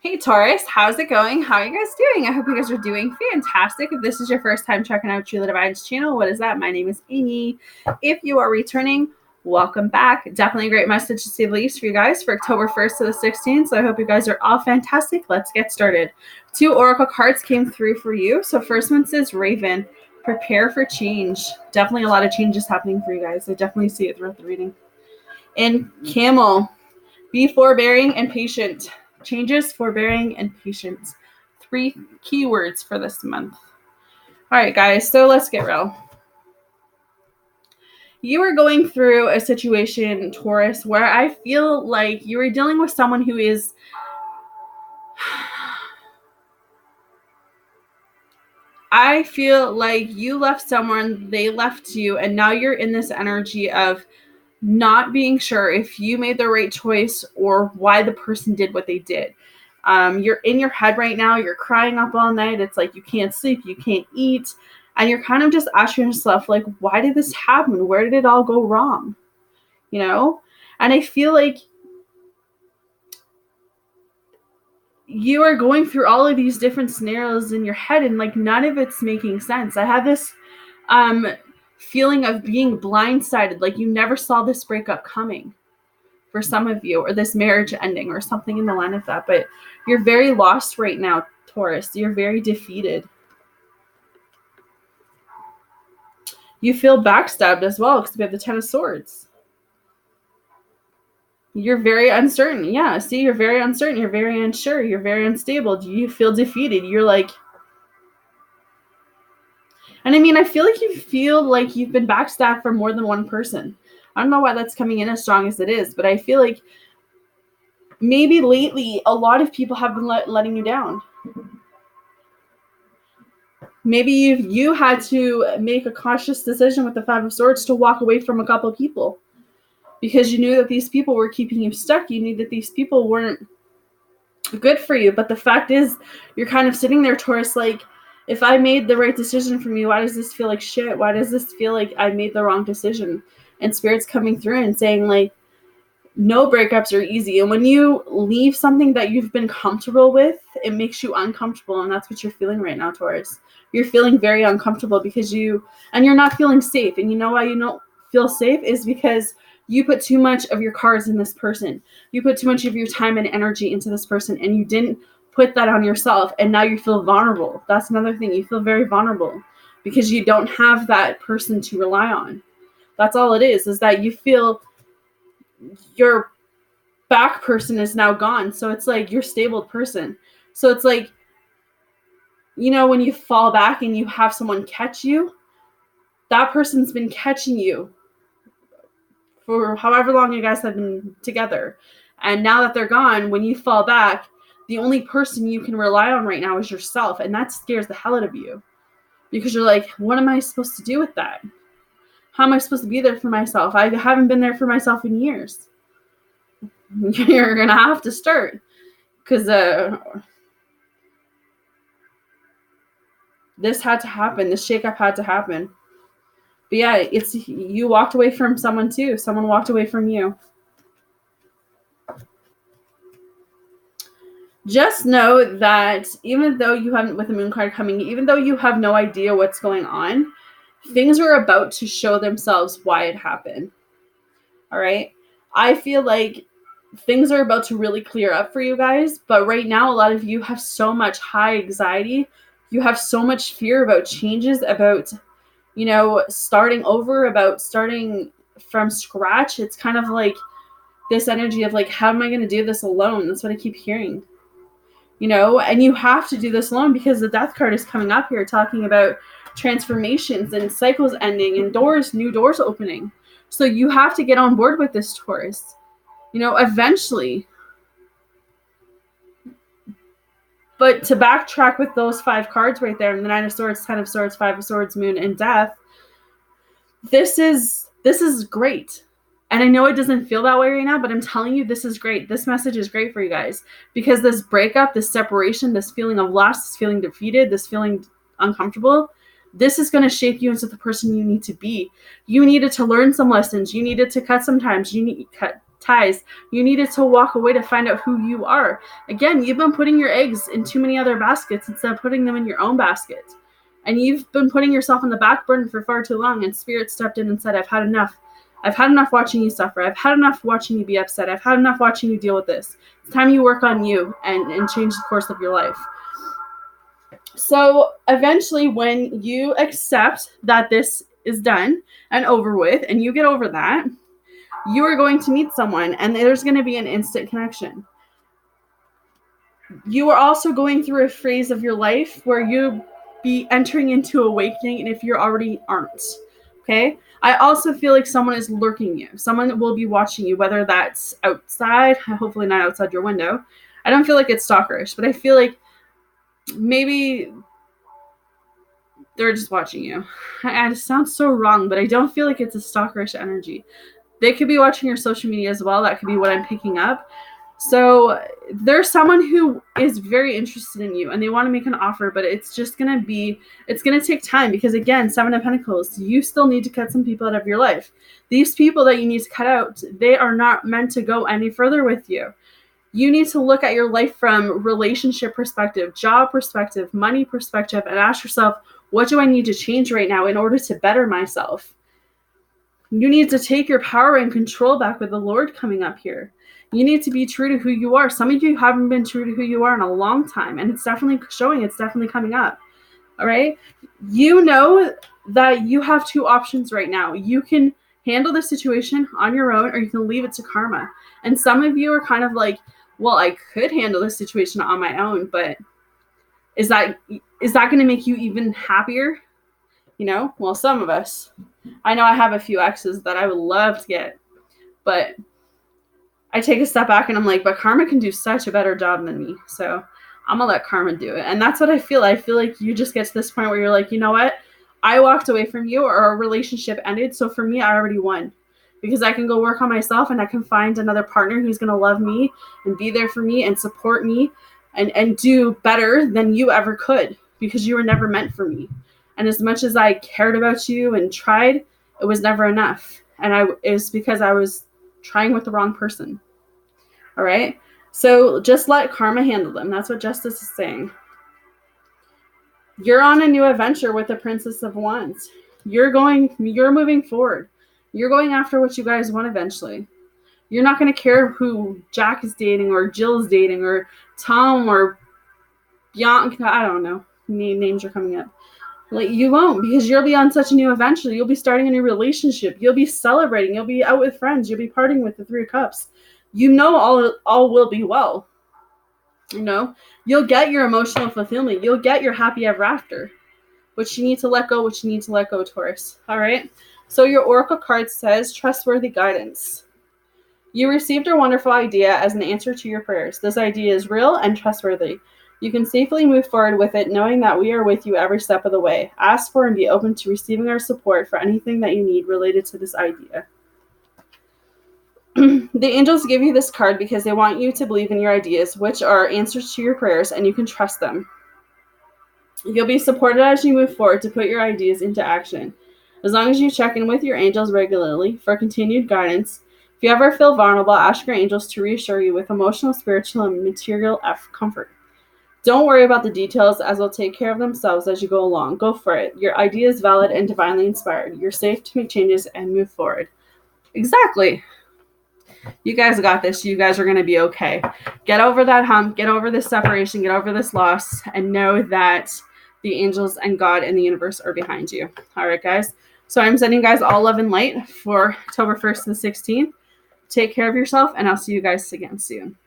Hey Taurus, how's it going? How are you guys doing? I hope you guys are doing fantastic. If this is your first time checking out Truly Divine's channel, what is that? My name is Amy. If you are returning, welcome back. Definitely a great message to say the least for you guys for October 1st to the 16th. So I hope you guys are all fantastic. Let's get started. 2 oracle cards came through for you. So first one says Raven, prepare for change. Definitely a lot of changes happening for you guys. I definitely see it throughout the reading. And Camel, be forbearing and patient. Changes, forbearing, and patience. 3 keywords for this month. All right, guys, so let's get real. You are going through a situation, Taurus, where I feel like you are dealing with someone who is I feel like you left someone, they left you, and now you're in this energy of not being sure if you made the right choice or why the person did what they did. You're in your head right now. You're crying up all night. It's like you can't sleep. You can't eat. And you're kind of just asking yourself, like, why did this happen? Where did it all go wrong? You know? And I feel like you are going through all of these different scenarios in your head and like none of it's making sense. I have this feeling of being blindsided, like you never saw this breakup coming for some of you, or this marriage ending or something in the line of that. But you're very lost right now, Taurus. You're very defeated. You feel backstabbed as well because we have the 10 of Swords. You're very uncertain. Yeah, see, you're very uncertain. You're very unsure. You're very unstable. You feel defeated. You're like, and I mean, I feel like you feel like you've been backstabbed from more than one person. I don't know why that's coming in as strong as it is, but I feel like maybe lately a lot of people have been letting you down. Maybe you had to make a conscious decision with the 5 of Swords to walk away from a couple of people because you knew that these people were keeping you stuck. You knew that these people weren't good for you. But the fact is, you're kind of sitting there, Taurus, like, if I made the right decision for me, why does this feel like shit? Why does this feel like I made the wrong decision? And Spirit's coming through and saying, like, no breakups are easy. And when you leave something that you've been comfortable with, it makes you uncomfortable. And that's what you're feeling right now, Taurus. You're feeling very uncomfortable because you're not feeling safe. And you know why you don't feel safe is because you put too much of your cards in this person. You put too much of your time and energy into this person, and you didn't put that on yourself, and now you feel vulnerable. That's another thing. You feel very vulnerable because you don't have that person to rely on. That's all it is that you feel your back person is now gone. So it's like your stable person. So it's like, you know, when you fall back and you have someone catch you, that person's been catching you for however long you guys have been together. And now that they're gone, when you fall back, the only person you can rely on right now is yourself. And that scares the hell out of you because you're like, what am I supposed to do with that? How am I supposed to be there for myself? I haven't been there for myself in years. You're going to have to start because this had to happen. This shakeup had to happen. But yeah, it's you walked away from someone too. Someone walked away from you. Just know that even though you haven't, with the Moon card coming, even though you have no idea what's going on, things are about to show themselves why it happened. All right. I feel like things are about to really clear up for you guys. But right now, a lot of you have so much high anxiety. You have so much fear about changes, about, you know, starting over, about starting from scratch. It's kind of like this energy of like, how am I going to do this alone? That's what I keep hearing. You know, and you have to do this alone because the Death card is coming up here talking about transformations and cycles ending and new doors opening. So you have to get on board with this, Taurus. You know, eventually. But to backtrack with those 5 cards right there, and the 9 of Swords, 10 of Swords, 5 of Swords, Moon, and Death, this is great. And I know it doesn't feel that way right now, but I'm telling you, this is great. This message is great for you guys because this breakup, this separation, this feeling of loss, this feeling defeated, this feeling uncomfortable, this is going to shape you into the person you need to be. You needed to learn some lessons. You needed to cut some time. You need ties. You needed to walk away to find out who you are. Again, you've been putting your eggs in too many other baskets instead of putting them in your own basket. And you've been putting yourself on the back burner for far too long, and Spirit stepped in and said, I've had enough. I've had enough watching you suffer. I've had enough watching you be upset. I've had enough watching you deal with this. It's time you work on you and change the course of your life. So eventually, when you accept that this is done and over with, and you get over that, you are going to meet someone, and there's going to be an instant connection. You are also going through a phase of your life where you'll be entering into awakening, and if you already aren't, okay? I also feel like someone is lurking you. Someone will be watching you, whether that's outside, hopefully not outside your window. I don't feel like it's stalkerish, but I feel like maybe they're just watching you. It sounds so wrong, but I don't feel like it's a stalkerish energy. They could be watching your social media as well. That could be what I'm picking up. So there's someone who is very interested in you and they want to make an offer, but it's just going to take time because, again, 7 of Pentacles, you still need to cut some people out of your life. These people that you need to cut out, they are not meant to go any further with you. You need to look at your life from relationship perspective, job perspective, money perspective, and ask yourself, what do I need to change right now in order to better myself? You need to take your power and control back with the Lord coming up here. You need to be true to who you are. Some of you haven't been true to who you are in a long time, and it's definitely showing. It's definitely coming up. All right? You know that you have 2 options right now. You can handle the situation on your own, or you can leave it to karma. And some of you are kind of like, well, I could handle this situation on my own, but is that going to make you even happier? You know, well, some of us. I know I have a few exes that I would love to get, but I take a step back and I'm like, but karma can do such a better job than me. So I'm going to let karma do it. And that's what I feel. I feel like you just get to this point where you're like, you know what? I walked away from you, or our relationship ended. So for me, I already won because I can go work on myself and I can find another partner who's going to love me and be there for me and support me and do better than you ever could because you were never meant for me. And as much as I cared about you and tried, it was never enough. And it was because I was trying with the wrong person. All right? So just let karma handle them. That's what Justice is saying. You're on a new adventure with the Princess of Wands. You're moving forward. You're going after what you guys want eventually. You're not going to care who Jack is dating or Jill is dating or Tom or Bianca. I don't know. Names are coming up. Like, you won't, because you'll be on such a new adventure. You'll be starting a new relationship. You'll be celebrating. You'll be out with friends. You'll be partying with the 3 of Cups. You know all will be well. You know, you'll get your emotional fulfillment. You'll get your happy ever after. Which you need to let go, Taurus. All right? So your Oracle card says, trustworthy guidance. You received a wonderful idea as an answer to your prayers. This idea is real and trustworthy. You can safely move forward with it, knowing that we are with you every step of the way. Ask for and be open to receiving our support for anything that you need related to this idea. The angels give you this card because they want you to believe in your ideas, which are answers to your prayers, and you can trust them. You'll be supported as you move forward to put your ideas into action. As long as you check in with your angels regularly for continued guidance, if you ever feel vulnerable, ask your angels to reassure you with emotional, spiritual, and material comfort. Don't worry about the details, as they'll take care of themselves as you go along. Go for it. Your idea is valid and divinely inspired. You're safe to make changes and move forward. Exactly. You guys got this. You guys are going to be okay. Get over that hump. Get over this separation. Get over this loss. And know that the angels and God and the universe are behind you. All right, guys. So I'm sending you guys all love and light for October 1st to the 16th. Take care of yourself, and I'll see you guys again soon.